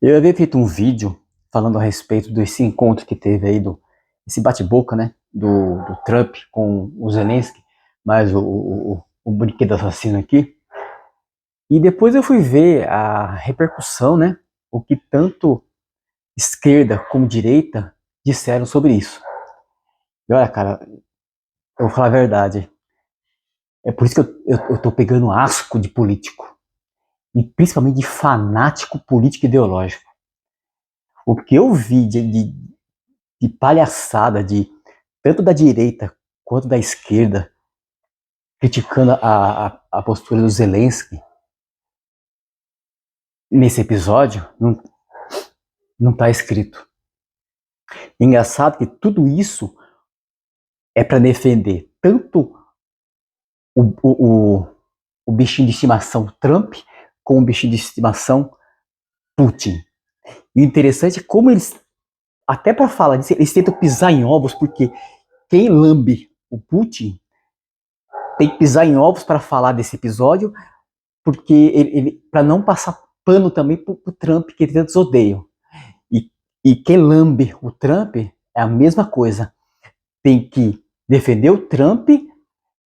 Eu havia feito um vídeo falando a respeito desse encontro que teve aí, esse bate-boca, né, do Trump com o Zelensky, mais o brinquedo assassino aqui. E depois eu fui ver a repercussão, né, o que tanto esquerda como direita disseram sobre isso. E olha, cara, eu vou falar a verdade, é por isso que eu tô pegando asco de político, e principalmente de fanático político ideológico. O que eu vi de palhaçada, tanto da direita quanto da esquerda, criticando a postura do Zelensky nesse episódio, não está escrito. Engraçado que tudo isso é para defender tanto o bichinho de estimação Trump como o bichinho de estimação Putin. E o interessante é como eles, até para falar disso, eles tentam pisar em ovos, porque quem lambe o Putin tem que pisar em ovos para falar desse episódio, porque ele para não passar pano também pro Trump, que eles odeiam. E quem lambe o Trump é a mesma coisa. Tem que defender o Trump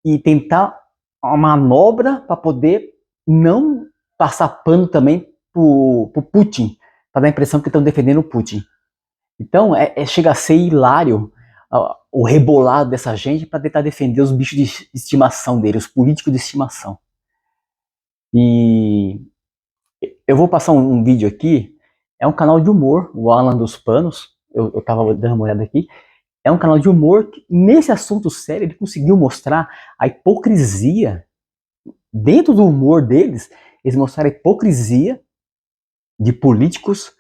e tentar uma manobra para poder não passar pano também pro Putin, para dar a impressão que estão defendendo o Putin. Então, chega a ser hilário o rebolado dessa gente para tentar defender os bichos de estimação dele, os políticos de estimação. E eu vou passar um vídeo aqui, é um canal de humor, o Alan dos Panos, eu tava dando uma olhada aqui, é um canal de humor que, nesse assunto sério, ele conseguiu mostrar a hipocrisia, dentro do humor deles, eles mostraram a hipocrisia de políticos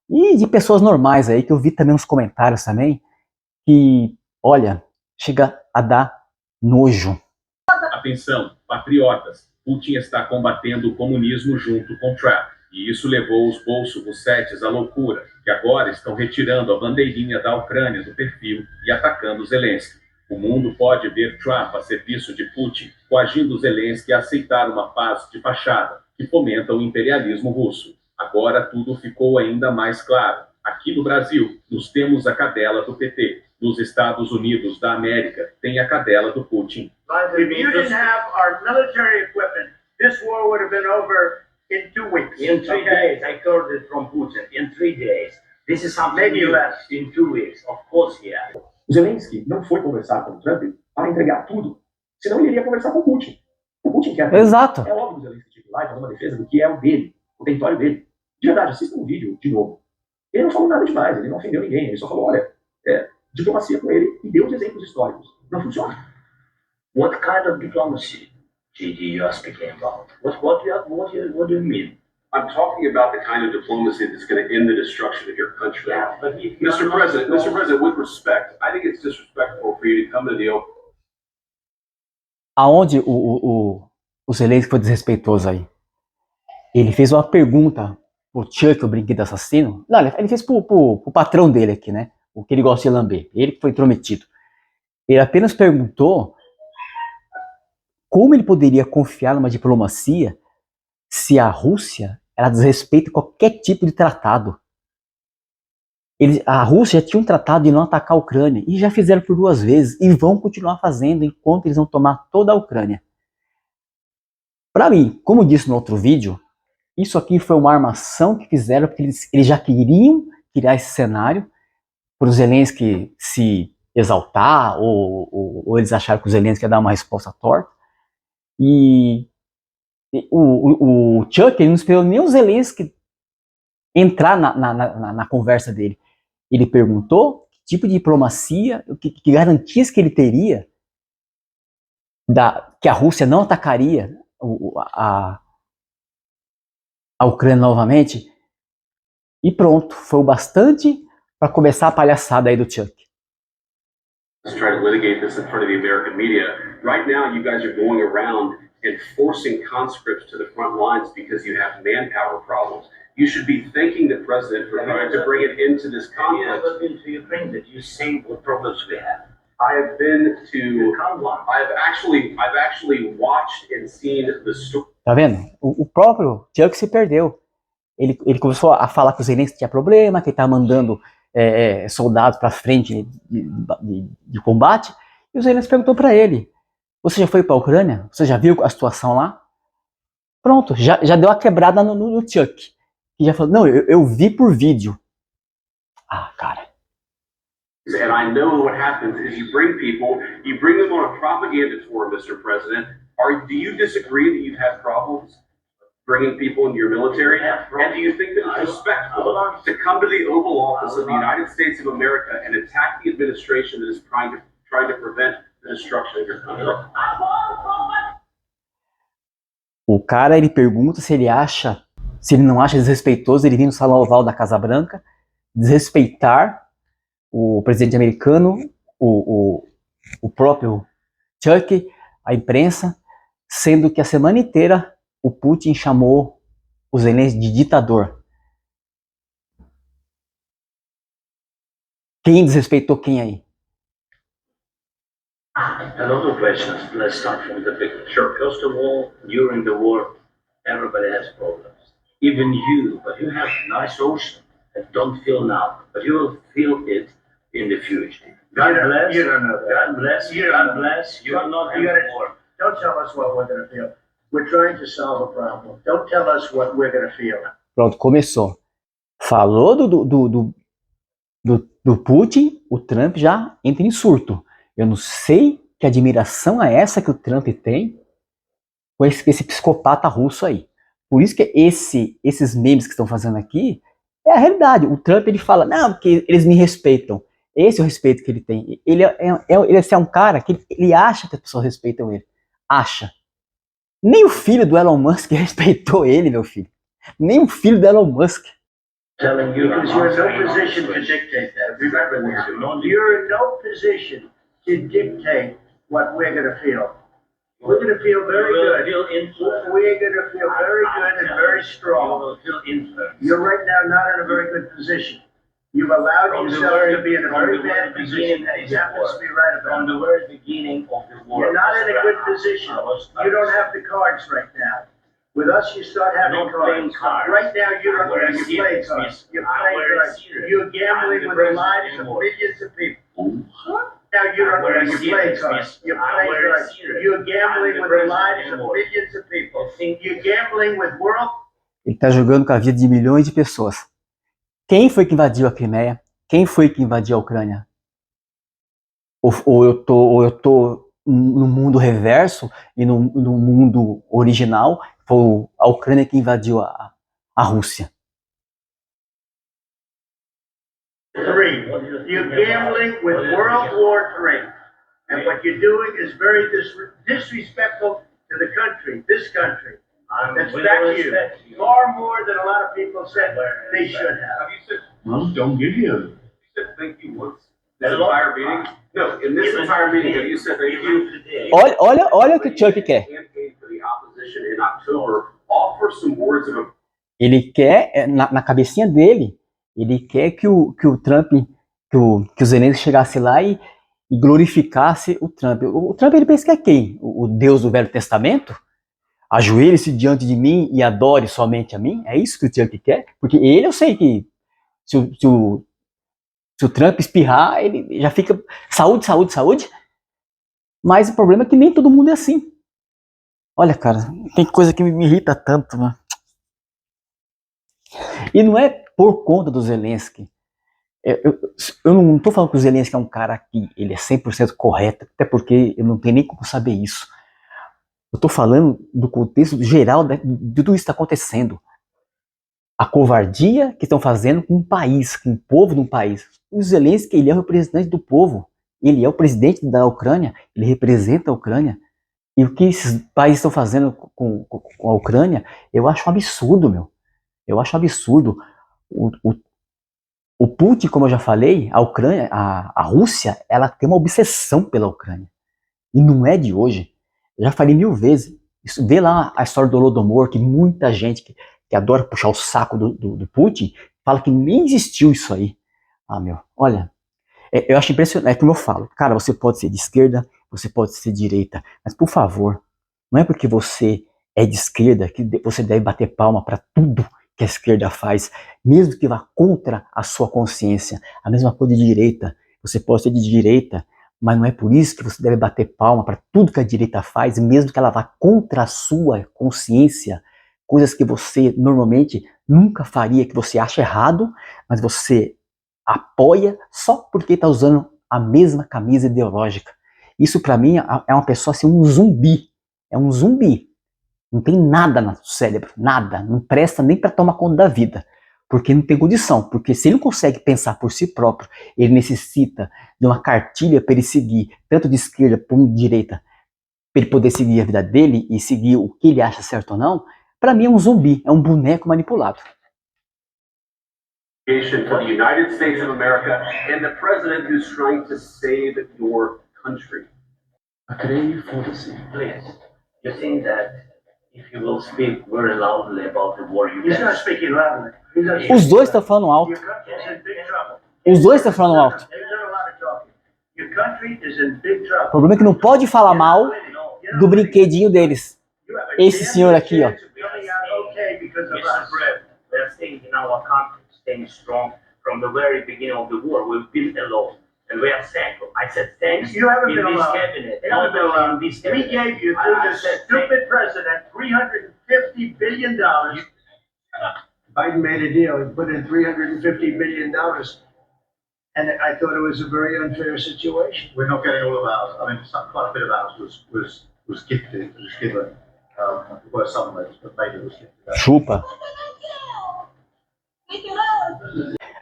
e de pessoas normais aí, que eu vi também nos comentários também, que, olha, chega a dar nojo. Atenção, patriotas, Putin está combatendo o comunismo junto com Trump. E isso levou os bolsovossetes à loucura, que agora estão retirando a bandeirinha da Ucrânia do perfil e atacando Zelensky. O mundo pode ver Trump a serviço de Putin, coagindo Zelensky a aceitar uma paz de fachada, que fomenta o imperialismo russo. Agora tudo ficou ainda mais claro. Aqui no Brasil, nos temos a cadela do PT. Nos Estados Unidos da América, tem a cadela do Putin. If you didn't have our military equipment, this war would have been over in 2 weeks. In 3 days, I heard it from Putin. In 3 days. This is something Maybe less. In 2 weeks. Of course, yeah. O Zelensky não foi conversar com o Trump para entregar tudo, senão ele iria conversar com o Putin. O Putin quer. Exato. É óbvio que o Zelensky tinha lá e fazer uma defesa do que é o dele, o território dele. De verdade, assista um vídeo de novo. Ele não falou nada demais, ele não ofendeu ninguém, ele só falou, olha, diplomacia com ele e deu os exemplos históricos. Não funciona. What kind of diplomacy you are speaking about? What do you mean? I'm talking about the kind of diplomacy that's going to end the destruction of your country. Yeah, but Mr. President, with respect, I think it's disrespectful for you to come to the open. Aonde o Zelensky foi desrespeitoso aí? Ele fez uma pergunta pro Chuck, o brinquedo assassino. Não, ele fez pro patrão dele aqui, né? O que ele gosta de lamber. Ele que foi intrometido. Ele apenas perguntou como ele poderia confiar numa diplomacia se a Rússia ela desrespeita qualquer tipo de tratado. A Rússia já tinha um tratado de não atacar a Ucrânia e já fizeram por 2 vezes e vão continuar fazendo enquanto eles vão tomar toda a Ucrânia. Para mim, como disse no outro vídeo, isso aqui foi uma armação que fizeram porque eles já queriam criar esse cenário para o Zelensky se exaltar ou eles acharam que o Zelensky ia dar uma resposta torta. E o Chuck ele não esperou nem o Zelensky entrar na conversa dele. Ele perguntou que tipo de diplomacia, que garantias que ele teria que a Rússia não atacaria a Ucrânia novamente. E pronto, foi o bastante para começar a palhaçada aí do Chuck. Let's try to litigate this in front of the American media. Right now, you guys are going around and forcing conscripts to the front lines because you have manpower problems. You should be thanking the president for trying to bring it into this conflict. Have you ever been to Ukraine that you see what problems we have? I have been to. I've actually watched and seen the story. Tá vendo? O próprio Chuck se perdeu. ele começou a falar que o Zelensky tinha problema, que ele estava mandando soldados para frente de combate. E o Zelensky perguntou para ele: você já foi para a Ucrânia? Você já viu a situação lá? Pronto, já deu a quebrada no Chuck. E já falou: não, eu vi por vídeo. Ah, cara. And I know what happens is you bring them on a propaganda tour, Mr. President. Do you disagree that you've had problems bringing people into your military? And do you think that it's respectful to come to the Oval Office of the United States of America and attack the administration that is trying to prevent the destruction of your country? O cara, ele pergunta se ele não acha desrespeitoso ele vir no Salão Oval da Casa Branca, desrespeitar o presidente americano, o próprio Chuck, a imprensa, sendo que a semana inteira o Putin chamou o Zelensky de ditador. Quem desrespeitou quem aí? A lot of questions. Let's start from the beginning. Sure. First of all, during the war, everybody has problems. Even you, but you have nice ocean and don't feel now, but you will feel it in the future. God bless. You don't know that. God bless. You God don't know. bless. You are not You gotta- war. Don't tell us what we're going to feel. We're trying to solve a problem. Don't tell us what we're going to feel. Pronto, começou. Falou do Putin, o Trump já entra em surto. Eu não sei que admiração é essa que o Trump tem com esse psicopata russo aí. Por isso que esses memes que estão fazendo aqui é a realidade. O Trump, ele fala, não, porque eles me respeitam. Esse é o respeito que ele tem. Ele é um cara que ele acha que as pessoas respeitam ele. Acha. Nem o filho do Elon Musk respeitou ele, meu filho. Nem o filho do Elon Musk. Telling you Because you're in no position to dictate that. Remember this. You're in no position to dictate what we're going to feel. We're going to feel very good. We're going to feel very good and very strong. You're right now not in a very good position. You've allowed yourself to be in a very bad position, and he happens to be right about From it. the very beginning of the war. You're not in a good position. You don't have the cards right now. With us, you start having Not playing cards. cards. Right now, you don't We're you play serious, cards. You're I'm playing very cards. serious. You're gambling I'm the with the president lives of anymore. millions of people. Now you don't I'm very you play serious, cards. miss. You're I'm playing very cards. serious. You're gambling I'm the with the president lives of anymore. millions of people. I think You're gambling with world. Ele está jogando com a vida de milhões de pessoas. Quem foi que invadiu a Crimeia? Quem foi que invadiu a Ucrânia? Ou eu tô no mundo reverso e no mundo original foi a Ucrânia que invadiu a Rússia. 3. You're gambling with World War III. And what you're doing is very disrespectful to the country, this country. That's back you. Far more than a lot of people said they should have. Have you said, well, don't get him. You said thank you once. This entire meeting? No, in this entire meeting, have you said thank you? Olha o que o Chuck quer. Campaign for the opposition in October. Offer some words of Ele quer, na cabecinha dele, ele quer que o Trump, que o Zelensky chegasse lá e glorificasse o Trump. O Trump, ele pensa que é quem? O Deus do Velho Testamento? Ajoelhe-se diante de mim e adore somente a mim? É isso que o Chuck quer? Porque ele, eu sei que se o Trump espirrar, ele já fica saúde, saúde, saúde. Mas o problema é que nem todo mundo é assim. Olha, cara, tem coisa que me irrita tanto, né? E não é por conta do Zelensky. Eu não estou falando que o Zelensky é um cara que ele é 100% correto, até porque eu não tenho nem como saber isso. Eu estou falando do contexto geral de tudo isso que está acontecendo. A covardia que estão fazendo com um país, com o povo de um país. O Zelensky, ele é o representante do povo. Ele é o presidente da Ucrânia. Ele representa a Ucrânia. E o que esses países estão fazendo com a Ucrânia, eu acho um absurdo, meu. Eu acho um absurdo. O Putin, como eu já falei, a Ucrânia, a Rússia, ela tem uma obsessão pela Ucrânia. E não é de hoje. Eu já falei 1000 vezes. Isso, vê lá a história do Holodomor, que muita gente que adora puxar o saco do Putin, fala que nem existiu isso aí. Ah, meu, olha, eu acho impressionante, é como eu falo, cara, você pode ser de esquerda, você pode ser de direita, mas por favor, não é porque você é de esquerda que você deve bater palma para tudo que a esquerda faz, mesmo que vá contra a sua consciência. A mesma coisa de direita. Você pode ser de direita, mas não é por isso que você deve bater palma para tudo que a direita faz, mesmo que ela vá contra a sua consciência, coisas que você normalmente nunca faria, que você acha errado, mas você apoia só porque está usando a mesma camisa ideológica. Isso para mim é uma pessoa assim, um zumbi. É um zumbi. Não tem nada no cérebro, nada. Não presta nem para tomar conta da vida. Porque não tem condição. Porque se ele não consegue pensar por si próprio, ele necessita de uma cartilha para ele seguir, tanto de esquerda como de direita, para ele poder seguir a vida dele e seguir o que ele acha certo ou não. Para mim é um zumbi, é um boneco manipulado. For the United States of America and the president who's trying to save your country. Acredite, foda-se. Please, you think that if you will speak very loudly about the war, you He's can... not speaking loudly. He's not Os dois estão falando alto. Your country is in big trouble. Os dois estão falando alto. They've done a lot of talking. Your country is in big trouble. O problema é que não pode falar mal do brinquedinho deles. You have a Esse damn senhor good aqui, ó. chance of coming out okay because of Mr. us. Brett, they're saying in our country staying strong from the very beginning of the war. We've been alone. And we are thankful. I said thanks You haven't in been this alone. cabinet. You haven't been Not alone. in this We cabinet. gave you, I through this said stupid president, $350 billion. Biden made a deal. He put in $350 billion. And I thought it was a very unfair situation. We're not getting all of ours. I mean, quite a bit of ours was gifted, was given. There were some of those, but maybe it was gifted. Chupa.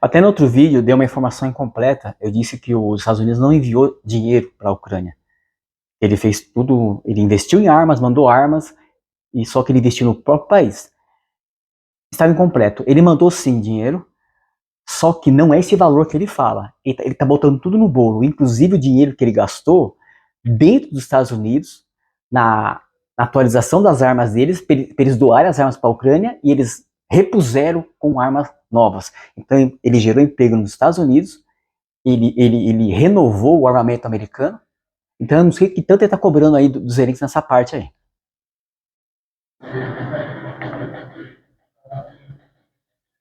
Até no outro vídeo deu uma informação incompleta. Eu disse que os Estados Unidos não enviou dinheiro para a Ucrânia. Ele fez tudo, ele investiu em armas, mandou armas, e só que ele investiu no próprio país. Estava incompleto. Ele mandou sim dinheiro, só que não é esse valor que ele fala. Ele tá botando tudo no bolo, inclusive o dinheiro que ele gastou dentro dos Estados Unidos, na atualização das armas deles, para eles doarem as armas para a Ucrânia, e eles repuseram com armas novas. Então ele gerou emprego nos Estados Unidos, ele renovou o armamento americano. Então eu não sei que tanto ele está cobrando aí dos Zelensky nessa parte aí.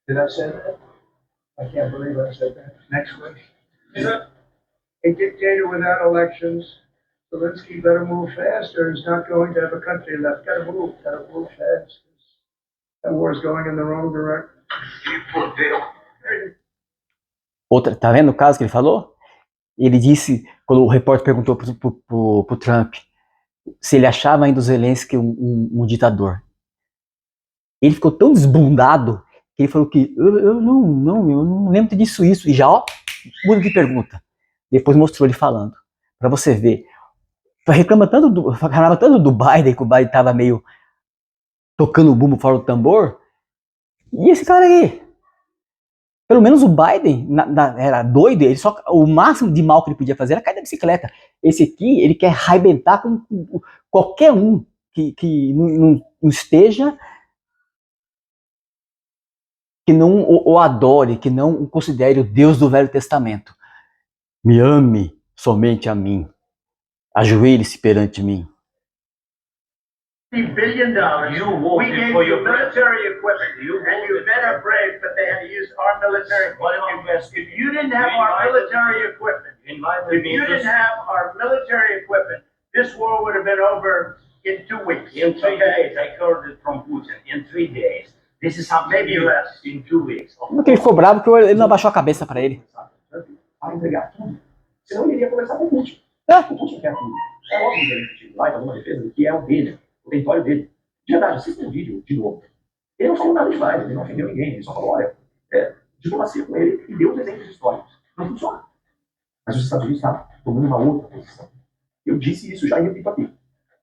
Did I say that? I can't believe I said that. Next question. A dictator without elections, Zelensky better move fast or he's not going to have a country left. Gotta move fast. That war's going in the wrong direction. Outra, tá vendo o caso que ele falou? Ele disse, quando o repórter perguntou pro Trump se ele achava ainda o Zelensky um ditador. Ele ficou tão desbundado que ele falou que eu não lembro disso, isso. E já, ó, muda de pergunta. Depois mostrou ele falando. Pra você ver. Reclamava tanto do Biden, que o Biden tava meio tocando o bumbo fora do tambor. E esse cara aí, pelo menos o Biden era doido, ele só, o máximo de mal que ele podia fazer era cair da bicicleta. Esse aqui, ele quer arrebentar com qualquer um que não esteja, que não o adore, que não o considere o Deus do Velho Testamento. Me ame somente a mim, ajoelhe-se perante mim. $50 billion. You We voted gave for you your military equipment. You And you voted men for are brave, but they had to use our military What equipment. about West? If you didn't have our military equipment, Invited if me you to didn't have our military equipment, this war would have been over in 2 weeks. in 3 Okay? days. I heard it from Putin. In 3 days. This is something Maybe new. less. In 2 weeks. Porque ele ficou bravo que ele não abaixou a cabeça pra ele. A entregar tudo. Senão ele iria conversar com o Putin. O Putin quer tudo. É óbvio que ele chega lá e faz uma defesa do que é o dele, o território dele. De verdade, assista o vídeo de novo. Ele não falou nada demais, ele não ofendeu ninguém, ele só falou, olha, diplomacia com ele e deu os exemplos históricos. Não funciona. Mas os Estados Unidos estavam tomando uma outra posição. Eu disse isso já e repito aqui.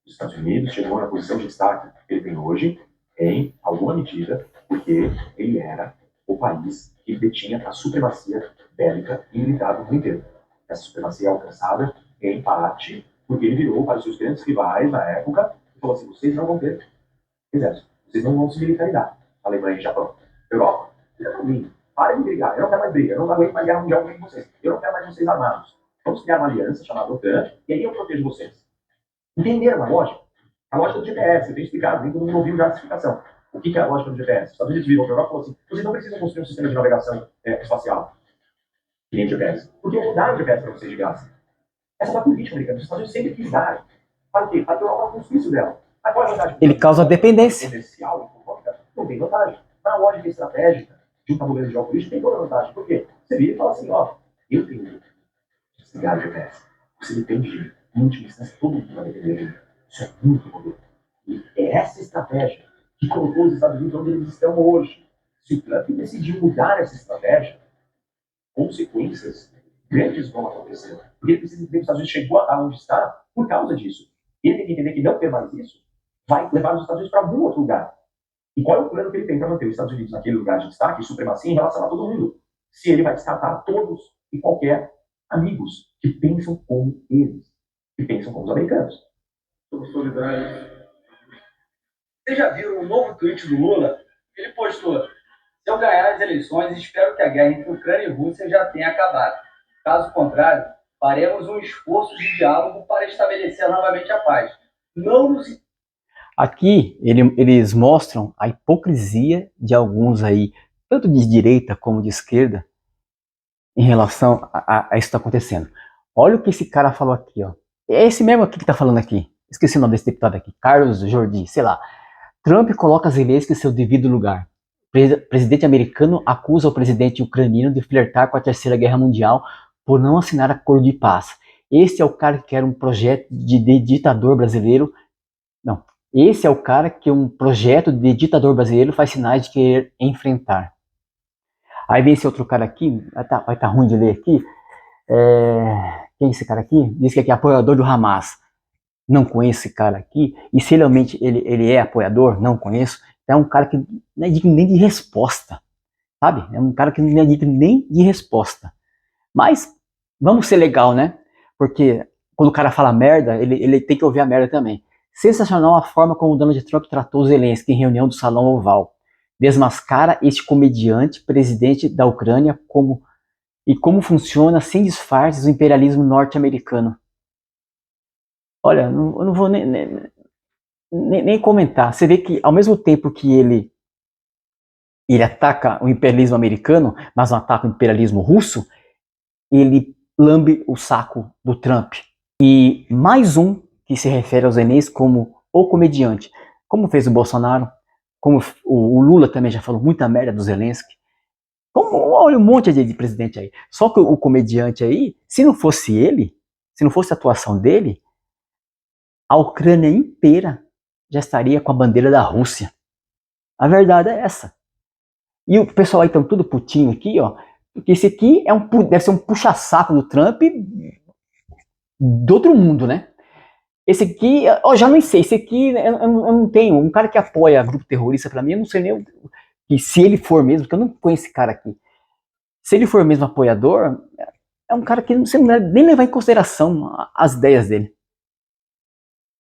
Os Estados Unidos chegou na posição de destaque que ele tem hoje, em alguma medida, porque ele era o país que detinha a supremacia bélica e militar do mundo inteiro. Essa supremacia é alcançada, em parte, porque ele virou para os seus grandes rivais na época e falou assim, vocês não vão ter exército, vocês não vão se militarizar. Alemanha e Japão. Europa, fica pra mim. Parem de brigar, eu não quero mais briga, eu não aguento mais guerra mundial com vocês. Eu não quero mais vocês armados. Vamos criar uma aliança chamada OTAN e aí eu protejo vocês. Entenderam a lógica? A lógica do GPS, eu tenho explicado, nem todo mundo ouviu já a explicação. O que é a lógica do GPS? Os Estados Unidos virou para a Europa e falou assim, vocês não precisam construir um sistema de navegação espacial, que nem o GPS. Porque eu vou dar o GPS para vocês de graça. Essa é uma política americana. Os Estados Unidos sempre quis dar. Para quê? Para que a Europa construísse o dela. Mas qual é a vantagem? Ele causa dependência. Não tem vantagem. Na lógica estratégica de um tabuleiro geopolítico tem toda a vantagem. Por quê? Você vira e fala assim, ó, eu tenho jeito de desligar o GPS. Você depende de mim. Em última instância, todo mundo vai depender de mim. Isso é muito poder. E é essa estratégia que colocou os Estados Unidos onde eles estão hoje. Se o Trump decidir mudar essa estratégia, consequências grandes vão acontecer. Porque ele precisa entender que os Estados Unidos chegou aonde está por causa disso. Ele tem que entender que não ter mais isso vai levar os Estados Unidos para algum outro lugar. E qual é o plano que ele tem para manter os Estados Unidos naquele lugar de destaque e supremacia em relação a todo mundo? Se ele vai descartar todos e qualquer amigos que pensam como eles, que pensam como os americanos. Somos solidários. Vocês já viram o novo tweet do Lula? Ele postou: se eu ganhar as eleições, espero que a guerra entre Ucrânia e Rússia já tenha acabado. Caso contrário, faremos um esforço de diálogo para estabelecer novamente a paz. Não nos... Aqui eles mostram a hipocrisia de alguns aí, tanto de direita como de esquerda, em relação a isso que está acontecendo. Olha o que esse cara falou aqui, ó. É esse mesmo aqui que está falando aqui. Esqueci o nome desse deputado aqui. Carlos Jordi, sei lá. Trump coloca Zelensky em seu devido lugar. Presidente americano acusa o presidente ucraniano de flertar com a Terceira Guerra Mundial por não assinar acordo de paz. Esse é o cara que quer um projeto de ditador brasileiro. Não. Esse é o cara que um projeto de ditador brasileiro faz sinais de querer enfrentar. Aí vem esse outro cara aqui, vai tá ruim de ler aqui. Quem é esse cara aqui? Diz que é apoiador do Hamas. Não conheço esse cara aqui. E se realmente ele é apoiador, não conheço. É um cara que não é digno nem de resposta. Sabe? É um cara que não é digno nem de resposta. Mas vamos ser legal, né? Porque quando o cara fala merda, ele tem que ouvir a merda também. Sensacional a forma como o Donald Trump tratou Zelensky em reunião do Salão Oval. Desmascara este comediante, presidente da Ucrânia, como funciona sem disfarces o imperialismo norte-americano. Olha, eu não vou nem comentar. Você vê que ao mesmo tempo que ele ataca o imperialismo americano, mas não ataca o imperialismo russo, ele lambe o saco do Trump. E mais um que se refere aos Zelensky como o comediante, como fez o Bolsonaro, como o Lula também já falou muita merda do Zelensky. Olha um monte de presidente aí. Só que o comediante aí, se não fosse ele, se não fosse a atuação dele, a Ucrânia inteira já estaria com a bandeira da Rússia. A verdade é essa. E o pessoal aí estão tudo putinho aqui, ó. Porque esse aqui deve ser um puxa-saco do Trump do outro mundo, né? Esse aqui, eu já não sei, esse aqui eu não tenho. Um cara que apoia grupo terrorista pra mim, eu não sei nem que se ele for mesmo, porque eu não conheço esse cara aqui. Se ele for mesmo apoiador, é um cara que você não deve nem levar em consideração as ideias dele.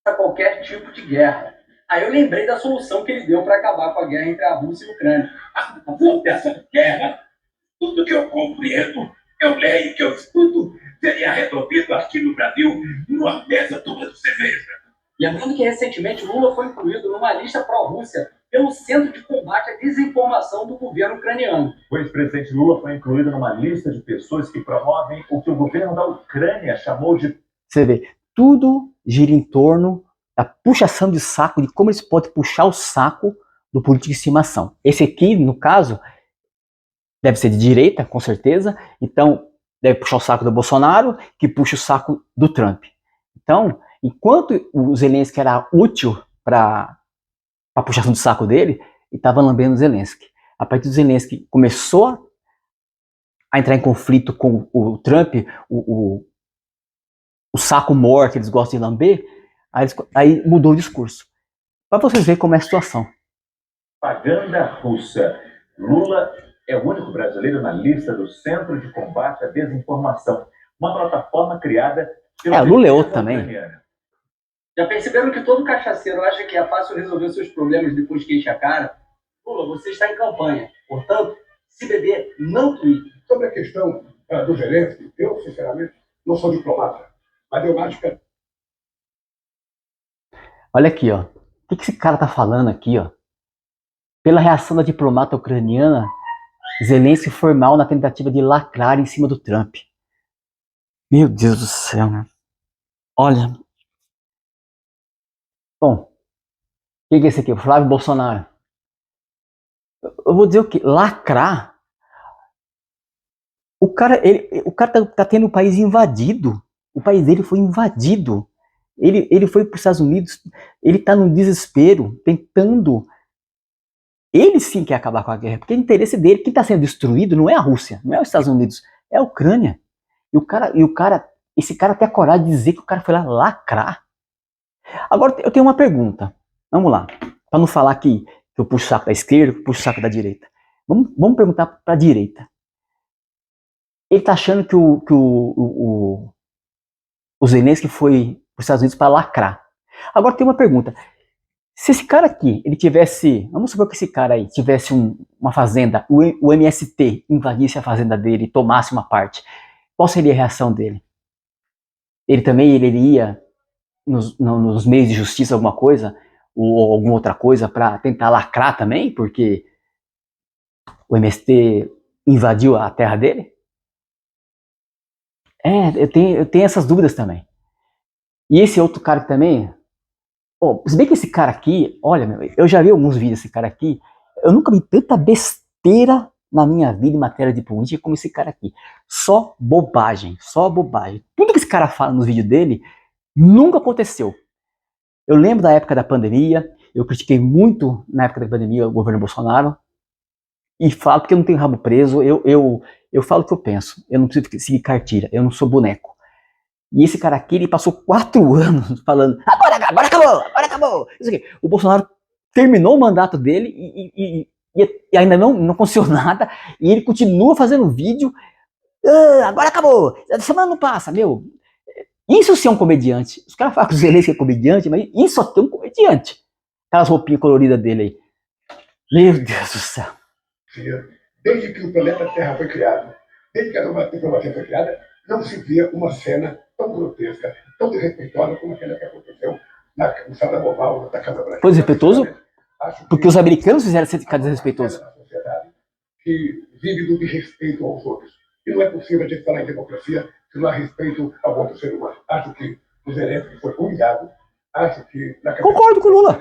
Qualquer tipo de guerra. Aí eu lembrei da solução que ele deu para acabar com a guerra entre a Rússia e a Ucrânia. A razão dessa guerra, tudo que eu compreendo, eu leio, que eu escuto, seria resolvido aqui no Brasil numa mesa toda de cerveja. Lembrando que recentemente Lula foi incluído numa lista pró-Rússia pelo Centro de Combate à Desinformação do governo ucraniano. O ex-presidente Lula foi incluído numa lista de pessoas que promovem o que o governo da Ucrânia chamou de... Você vê, tudo gira em torno da puxação de saco, de como eles podem puxar o saco do político de estimação. Esse aqui, no caso, deve ser de direita, com certeza, então deve puxar o saco do Bolsonaro, que puxa o saco do Trump. Então, enquanto o Zelensky era útil para a puxação de saco dele, ele estava lambendo o Zelensky. A partir do Zelensky começou a entrar em conflito com o Trump, o saco mor que eles gostam de lamber, aí mudou o discurso. Para vocês verem como é a situação. Propaganda russa. Lula é o único brasileiro na lista do Centro de Combate à Desinformação, uma plataforma criada pela... Lula é outro também. Já perceberam que todo cachaceiro acha que é fácil resolver seus problemas depois que enche a cara? Lula, você está em campanha. Portanto, se beber, não tweete. Sobre a questão do Zelensky, eu, sinceramente, não sou diplomata, mas eu acho que... Olha aqui, ó. O que esse cara tá falando aqui, ó? Pela reação da diplomata ucraniana, Zelensky foi mal na tentativa de lacrar em cima do Trump. Meu Deus do céu, né? Olha. Bom, quem que é esse aqui? O Flávio Bolsonaro. Eu vou dizer o quê? Lacrar? O cara tá tendo o país invadido. O país dele foi invadido. Ele foi para os Estados Unidos, ele tá num desespero, tentando. Ele sim quer acabar com a guerra, porque o interesse dele, quem está sendo destruído não é a Rússia, não é os Estados Unidos, é a Ucrânia. Esse cara tem a coragem de dizer que o cara foi lá lacrar. Agora eu tenho uma pergunta. Vamos lá. Para não falar que eu puxo o saco da esquerda, que eu puxo o saco da direita. Vamos perguntar para a direita. Ele tá achando que o Zelensky foi para os Estados Unidos para lacrar. Agora tem uma pergunta. Se esse cara aqui, ele tivesse, vamos supor que esse cara aí tivesse uma fazenda, o MST invadisse a fazenda dele e tomasse uma parte, qual seria a reação dele? Ele iria nos meios de justiça alguma coisa, ou alguma outra coisa para tentar lacrar também, porque o MST invadiu a terra dele? Eu tenho essas dúvidas também. E esse outro cara também, se bem que esse cara aqui, olha, eu já vi alguns vídeos desse cara aqui, eu nunca vi tanta besteira na minha vida em matéria de política como esse cara aqui. Só bobagem, só bobagem. Tudo que esse cara fala nos vídeos dele nunca aconteceu. Eu lembro da época da pandemia, eu critiquei muito na época da pandemia o governo Bolsonaro, e falo porque eu não tenho rabo preso, eu falo o que eu penso, eu não preciso seguir cartilha, eu não sou boneco. E esse cara aqui, ele passou 4 anos falando, agora acabou, isso aqui. O Bolsonaro terminou o mandato dele e ainda não aconteceu nada, e ele continua fazendo vídeo, agora acabou, a semana não passa, meu. Isso sim é um comediante. Os caras falam que o Zelensky é comediante, mas isso aqui é um comediante. Aquelas roupinhas coloridas dele aí. Meu Deus do céu. Desde que o planeta Terra foi criado, desde que a diplomacia foi criada, não se via uma cena tão grotesca, tão desrespeitosa como aquela que aconteceu na sala oval da Casa Branca. Foi desrespeitoso? Porque os americanos fizeram ser desrespeitoso. Uma sociedade que vive do desrespeito aos outros. E não é possível a gente falar em democracia se não há respeito ao outro ser humano. Acho que o Zelensky foi humilhado. Acho que... Concordo com o Lula.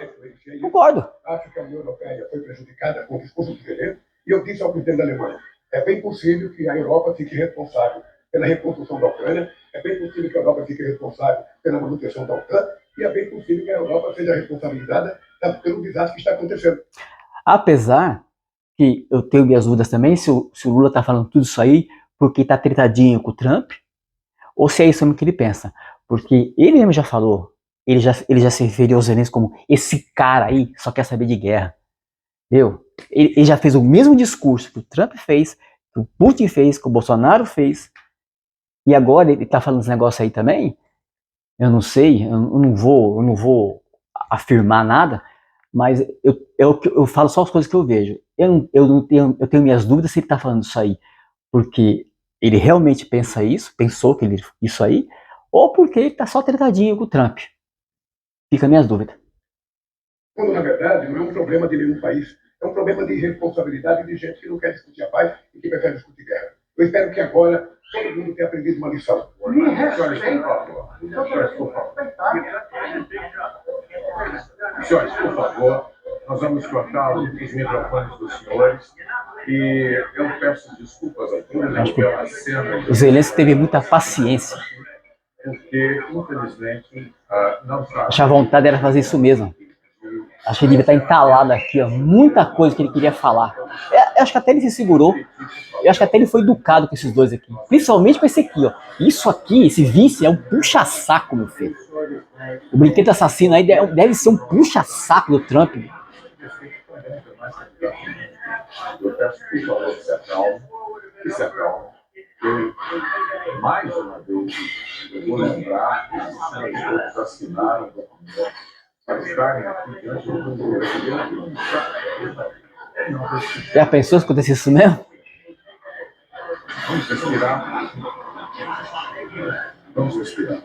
Concordo. Acho que a União Europeia foi prejudicada com o discurso do Zelensky. E eu disse ao presidente da Alemanha, é bem possível que a Europa fique responsável pela reconstrução da Ucrânia, é bem possível que a Europa fique responsável pela manutenção da OTAN, e é bem possível que a Europa seja responsabilizada pelo desastre que está acontecendo. Apesar que eu tenho minhas dúvidas também se o Lula está falando tudo isso aí porque está tretadinho com o Trump, ou se é isso mesmo que ele pensa. Porque ele mesmo já falou, ele já se referiu aos Zelensky como esse cara aí só quer saber de guerra. Ele já fez o mesmo discurso que o Trump fez, que o Putin fez, que o Bolsonaro fez, e agora ele tá falando esse negócio aí também. Eu não sei, eu não vou afirmar nada, mas eu falo só as coisas que eu vejo. Eu tenho minhas dúvidas se ele tá falando isso aí porque ele realmente pensa isso, pensou que isso aí, ou porque ele tá só tretadinho com o Trump. Fica minhas dúvidas. Quando, na verdade, não é um problema de nenhum país. É um problema de irresponsabilidade de gente que não quer discutir a paz e que prefere discutir guerra. Eu espero que agora todo mundo tenha aprendido uma lição. Senhores, por favor, nós vamos cortar os microfones dos senhores e eu peço desculpas ao público pela cena. O Zelensky teve muita paciência. Porque, infelizmente, não está... Acho que a vontade era fazer isso mesmo. Acho que ele devia estar entalado aqui, ó. Muita coisa que ele queria falar. Eu acho que até ele se segurou. Eu acho que até ele foi educado com esses dois aqui. Principalmente com esse aqui, ó. Isso aqui, esse vice, é um puxa-saco, meu filho. O brinquedo assassino aí deve ser um puxa-saco do Trump. Eu peço, por favor, que se acalme. Que se acalme. Mais uma vez, eu vou lembrar que os senadores assinaram o documento para estarem aqui diante do governo. Já pensou se acontecesse isso mesmo? Vamos respirar. Vamos respirar.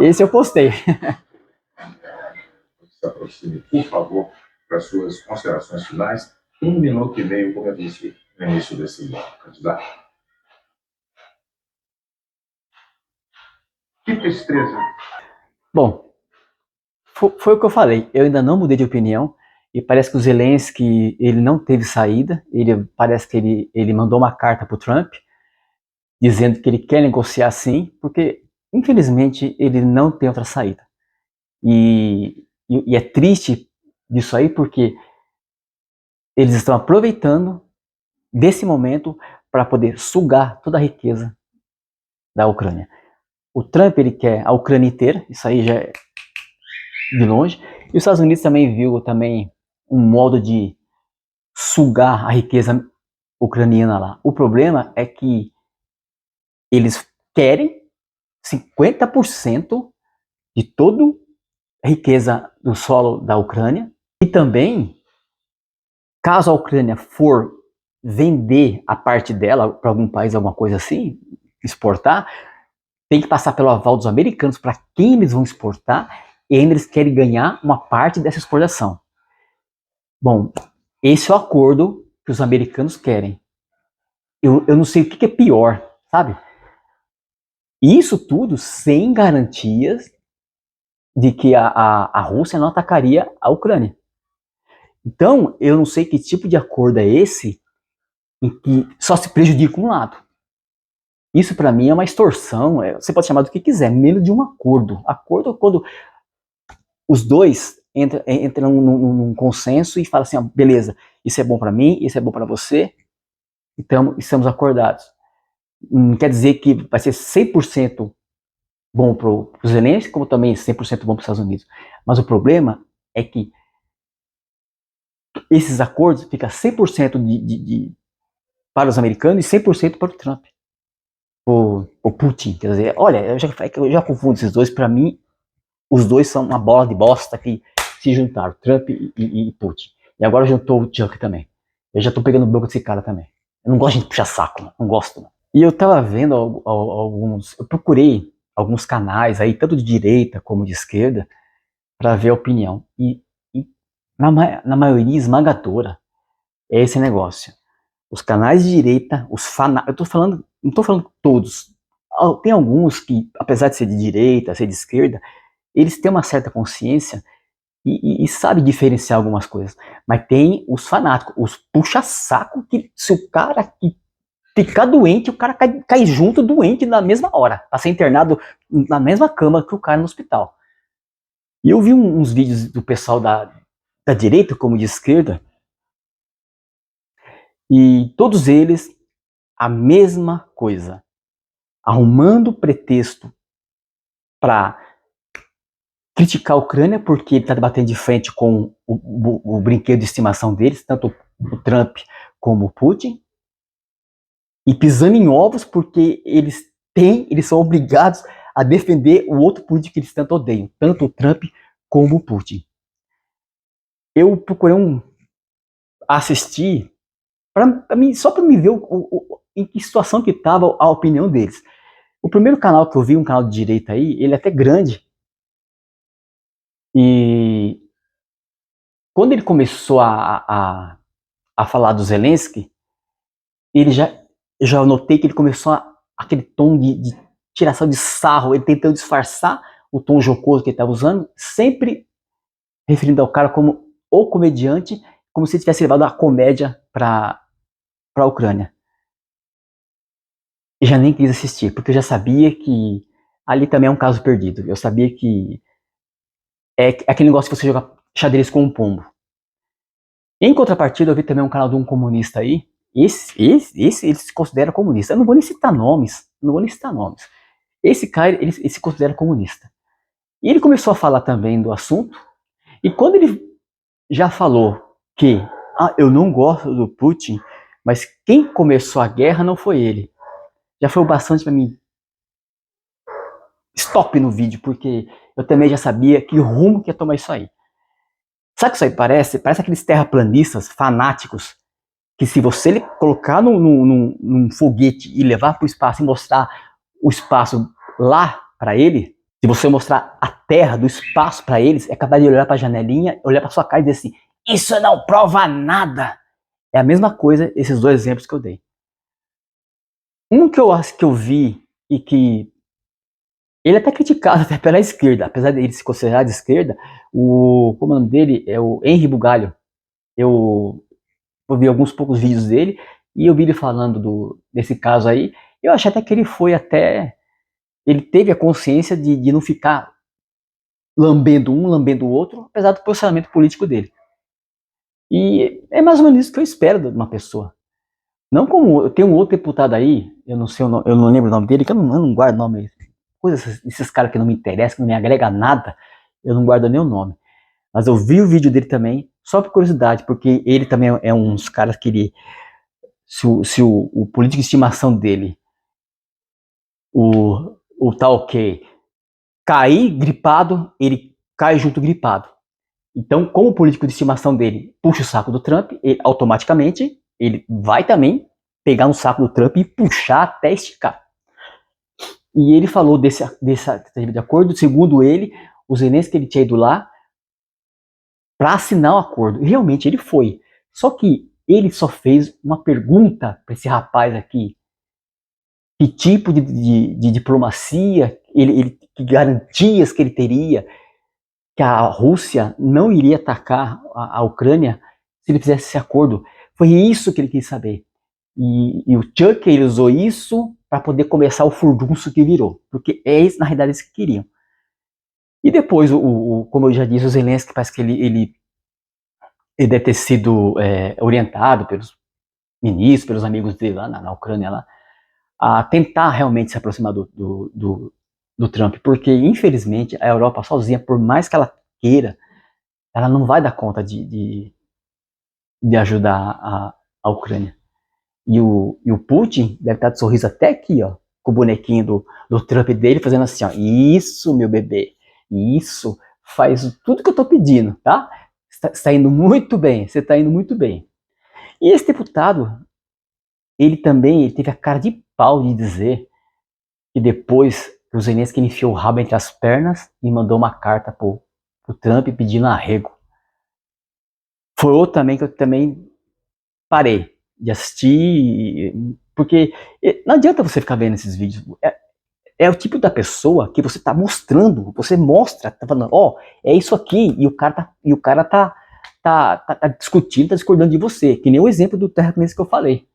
Esse eu postei. Se aproxime, por favor. para suas considerações finais. 1 minuto e meio, como eu disse no início desse candidato. Que tristeza. Bom, foi o que eu falei. Eu ainda não mudei de opinião. E parece que o Zelensky, ele não teve saída. Parece que ele mandou uma carta para o Trump, dizendo que ele quer negociar sim, porque, infelizmente, ele não tem outra saída. E é triste disso aí, porque eles estão aproveitando desse momento para poder sugar toda a riqueza da Ucrânia. O Trump, ele quer a Ucrânia inteira, isso aí já é de longe. E os Estados Unidos também viu um modo de sugar a riqueza ucraniana lá. O problema é que eles querem 50% de toda a riqueza do solo da Ucrânia. E também, caso a Ucrânia for vender a parte dela para algum país, alguma coisa assim, exportar, tem que passar pelo aval dos americanos para quem eles vão exportar, e ainda eles querem ganhar uma parte dessa exportação. Bom, esse é o acordo que os americanos querem. Eu não sei o que é pior, sabe? Isso tudo sem garantias de que a Rússia não atacaria a Ucrânia. Então, eu não sei que tipo de acordo é esse em que só se prejudica um lado. Isso para mim é uma extorsão, você pode chamar do que quiser, menos de um acordo. Acordo é quando os dois entram num consenso e falam assim, ó, beleza, isso é bom para mim, isso é bom para você, então estamos acordados. Não quer dizer que vai ser 100% bom para o Zelensky, como também 100% bom para os Estados Unidos. Mas o problema é que esses acordos ficam 100% para os americanos e 100% para o Trump. O Putin, quer dizer, olha, eu já confundo esses dois, para mim, os dois são uma bola de bosta que se juntaram, Trump e Putin. E agora juntou o Chuck também. Eu já tô pegando bronca desse cara também. Eu não gosto de puxar saco, não gosto. E eu tava vendo eu procurei alguns canais aí, tanto de direita como de esquerda, para ver a opinião. E na maioria esmagadora é esse negócio. Os canais de direita, os fanáticos, não tô falando todos. Tem alguns que, apesar de ser de direita, ser de esquerda, eles têm uma certa consciência e sabem diferenciar algumas coisas. Mas tem os fanáticos, os puxa-saco, que se o cara que ficar doente, o cara cai junto doente na mesma hora, pra ser internado na mesma cama que o cara no hospital. E eu vi uns vídeos do pessoal da direita, como de esquerda, e todos eles a mesma coisa, arrumando pretexto para criticar a Ucrânia porque ele está batendo de frente com o brinquedo de estimação deles, tanto o Trump como o Putin, e pisando em ovos porque eles são obrigados a defender o outro Putin que eles tanto odeiam, tanto o Trump como o Putin. Eu procurei assistir só para me ver em que situação que estava a opinião deles. O primeiro canal que eu vi, um canal de direita aí, ele é até grande. E quando ele começou a falar do Zelensky, eu já notei que ele começou aquele tom de tiração de sarro, ele tentando disfarçar o tom jocoso que ele estava usando, sempre referindo ao cara como o comediante, como se ele tivesse levado a comédia para a Ucrânia. Eu já nem quis assistir, porque eu já sabia que ali também é um caso perdido. Eu sabia que é aquele negócio de você jogar xadrez com um pombo. Em contrapartida, eu vi também um canal de um comunista aí. Esse ele se considera comunista. Eu não vou nem citar nomes. Esse cara, ele se considera comunista. E ele começou a falar também do assunto. E quando ele já falou que eu não gosto do Putin, mas quem começou a guerra não foi ele. Já foi o bastante para mim. Stop no vídeo, porque eu também já sabia que rumo que ia tomar isso aí. Sabe o que isso aí parece? Parece aqueles terraplanistas fanáticos que se você colocar num foguete e levar para o espaço e mostrar o espaço lá para ele, se você mostrar a terra do espaço para eles, é capaz de olhar para a janelinha, olhar para sua cara e dizer assim, isso não prova nada. É a mesma coisa esses dois exemplos que eu dei. Um que eu acho que eu vi e que ele é até criticado até pela esquerda, apesar de ele se considerar de esquerda, como é o nome dele? É o Henry Bugalho. Eu vi alguns poucos vídeos dele e eu vi ele falando desse caso aí. Eu achei até que ele teve a consciência de não ficar lambendo um, lambendo o outro, apesar do posicionamento político dele. E é mais ou menos isso que eu espero de uma pessoa. Não como, eu tenho um outro deputado aí, eu não sei o nome, eu não lembro o nome dele, que eu não guardo o nome, esses caras que não me interessam, que não me agrega nada, eu não guardo nem o nome. Mas eu vi o vídeo dele também, só por curiosidade, porque ele também é um dos caras que ele, se o político de estimação dele, o tal que cair gripado, ele cai junto gripado. Então, como o político de estimação dele puxa o saco do Trump, automaticamente ele vai também pegar no saco do Trump e puxar até esticar. E ele falou desse de acordo, segundo ele, o Zelensky ele tinha ido lá para assinar o acordo. E realmente ele foi. Só que ele só fez uma pergunta para esse rapaz aqui. Que tipo de diplomacia, que garantias que ele teria que a Rússia não iria atacar a Ucrânia se ele fizesse esse acordo. Foi isso que ele quis saber. E o Chuck ele usou isso para poder começar o furdunço que virou. Porque é isso, na realidade, eles que queriam. E depois, como eu já disse, o Zelensky parece que ele deve ter sido orientado pelos ministros, pelos amigos dele lá na Ucrânia, lá, a tentar realmente se aproximar do Trump, porque infelizmente a Europa sozinha, por mais que ela queira, ela não vai dar conta de ajudar a Ucrânia. E o Putin deve estar de sorriso até aqui, ó, com o bonequinho do Trump dele, fazendo assim, ó, isso, meu bebê, isso, faz tudo que eu tô pedindo, tá? Você está indo muito bem, você está indo muito bem. E esse deputado, ele teve a cara de pau de dizer que depois o Zelensky enfiou o rabo entre as pernas e mandou uma carta pro Trump pedindo arrego. Foi outro também que eu também parei de assistir, porque não adianta você ficar vendo esses vídeos. É o tipo da pessoa que você tá mostrando, você mostra, tá falando, ó, é isso aqui, e o cara tá discutindo, tá discordando de você, que nem o exemplo do terraplanista que eu falei.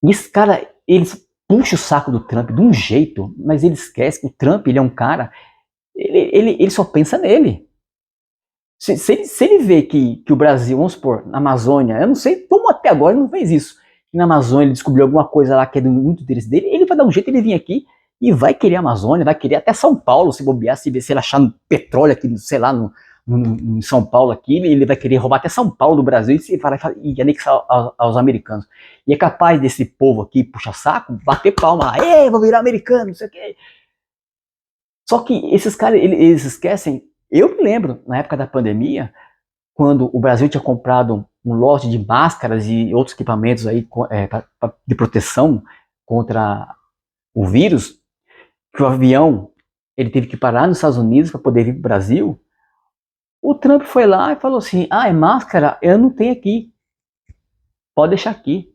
E esse cara, eles puxam o saco do Trump de um jeito, mas ele esquece que o Trump, ele é um cara, ele só pensa nele. Se ele vê que o Brasil, vamos supor, na Amazônia, eu não sei como até agora ele não fez isso, que na Amazônia ele descobriu alguma coisa lá que é muito interesse dele, ele vai dar um jeito, ele vir aqui e vai querer a Amazônia, vai querer até São Paulo, se bobear, se ele achar petróleo aqui, sei lá, em São Paulo aqui, ele vai querer roubar até São Paulo do Brasil e anexar aos americanos. E é capaz desse povo aqui, puxa saco, bater palma, vou virar americano, não sei o quê. Só que esses caras, eles esquecem. Eu me lembro, na época da pandemia, quando o Brasil tinha comprado um lote de máscaras e outros equipamentos aí de proteção contra o vírus, que o avião ele teve que parar nos Estados Unidos para poder vir para o Brasil. O Trump foi lá e falou assim, é máscara? Eu não tenho aqui. Pode deixar aqui.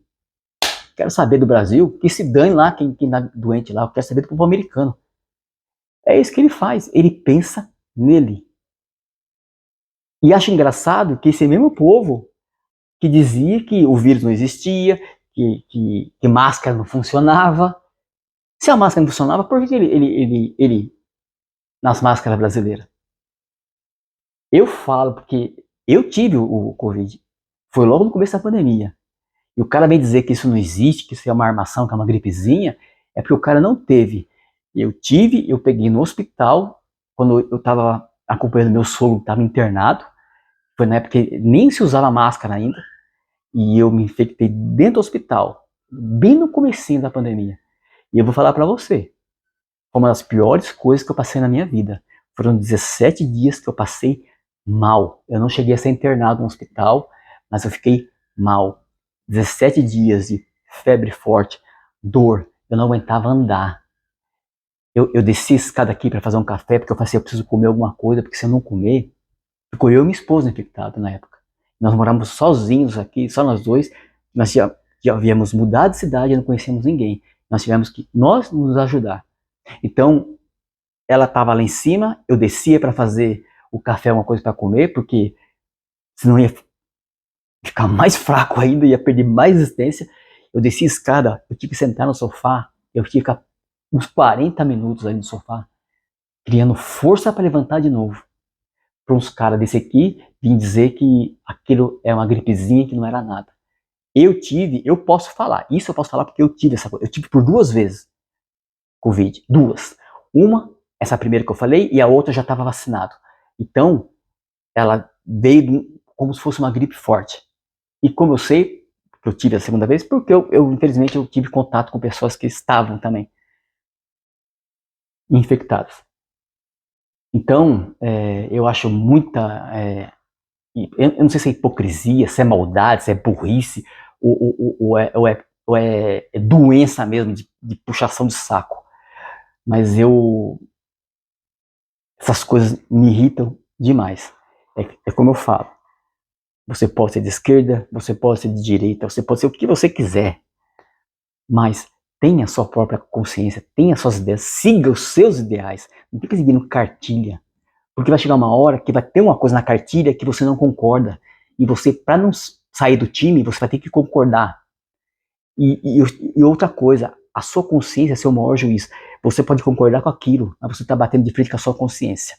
Quero saber do Brasil, que se dane lá quem tá doente lá, eu quero saber do povo americano. É isso que ele faz, ele pensa nele. E acho engraçado que esse mesmo povo que dizia que o vírus não existia, que máscara não funcionava. Se a máscara não funcionava, por que ele nas máscaras brasileiras? Eu falo porque eu tive o Covid. Foi logo no começo da pandemia. E o cara vem dizer que isso não existe, que isso é uma armação, que é uma gripezinha, é porque o cara não teve. Eu tive, eu peguei no hospital, quando eu estava acompanhando meu sogro, estava internado. Foi na época que nem se usava máscara ainda. E eu me infectei dentro do hospital, bem no comecinho da pandemia. E eu vou falar para você, foi uma das piores coisas que eu passei na minha vida. Foram 17 dias que eu passei mal. Eu não cheguei a ser internado no hospital, mas eu fiquei mal. 17 dias de febre forte, dor, eu não aguentava andar. Eu desci a escada aqui para fazer um café, porque eu falei assim, eu preciso comer alguma coisa, porque se eu não comer, Ficou eu e minha esposa infectados na época. Nós morávamos sozinhos aqui, só nós dois. Nós já havíamos mudado de cidade e não conhecíamos ninguém. Nós tivemos que nos ajudar. Então, ela estava lá em cima, eu descia para fazer o café, uma coisa para comer, porque senão ia ficar mais fraco ainda, ia perder mais resistência. Eu desci a escada, eu tive que sentar no sofá, eu tive que ficar uns 40 minutos ali no sofá, criando força para levantar de novo. Para uns caras desse aqui vim dizer que aquilo é uma gripezinha, que não era nada. Eu posso falar, isso eu posso falar porque eu tive essa coisa. Eu tive por 2 vezes Covid, 2. Uma, essa primeira que eu falei, e a outra já estava vacinado. Então, ela veio como se fosse uma gripe forte. E como eu sei, que eu tive a segunda vez, porque infelizmente eu tive contato com pessoas que estavam também infectadas. Então, eu acho muita... eu não sei se é hipocrisia, se é maldade, se é burrice, ou é doença mesmo, de puxação de saco. Mas essas coisas me irritam demais. É como eu falo. Você pode ser de esquerda, você pode ser de direita, você pode ser o que você quiser. Mas tenha a sua própria consciência, tenha as suas ideias, siga os seus ideais. Não fique seguindo cartilha. Porque vai chegar uma hora que vai ter uma coisa na cartilha que você não concorda. E você, para não sair do time, você vai ter que concordar. E outra coisa, a sua consciência é seu maior juiz. Você pode concordar com aquilo, mas você está batendo de frente com a sua consciência.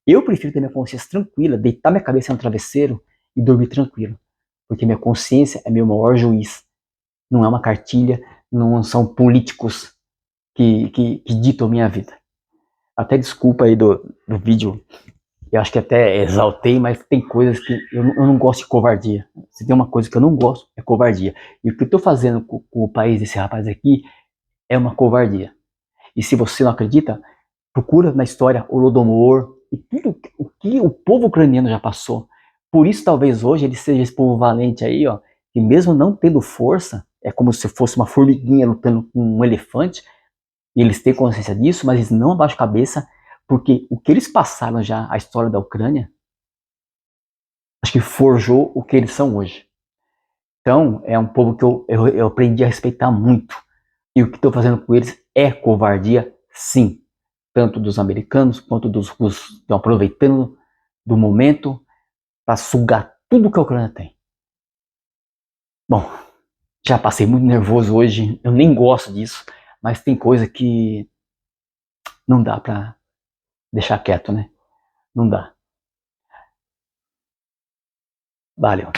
Eu prefiro ter minha consciência tranquila, deitar minha cabeça no travesseiro e dormir tranquilo. Porque minha consciência é meu maior juiz. Não é uma cartilha, não são políticos que ditam minha vida. Até desculpa aí do vídeo, eu acho que até exaltei, mas tem coisas que eu não gosto de covardia. Se tem uma coisa que eu não gosto, é covardia. E o que eu estou fazendo com o país desse rapaz aqui é uma covardia. E se você não acredita, procura na história o Holodomor e tudo o que o povo ucraniano já passou. Por isso talvez hoje ele seja esse povo valente aí, ó, que mesmo não tendo força, é como se fosse uma formiguinha lutando com um elefante, e eles têm consciência disso, mas eles não abaixam a cabeça, porque o que eles passaram já, a história da Ucrânia, acho que forjou o que eles são hoje. Então, é um povo que eu aprendi a respeitar muito. E o que estou fazendo com eles é covardia, sim. Tanto dos americanos quanto dos russos. Estão aproveitando do momento para sugar tudo que a Ucrânia tem. Bom, já passei muito nervoso hoje. Eu nem gosto disso. Mas tem coisa que não dá para deixar quieto, né? Não dá. Valeu.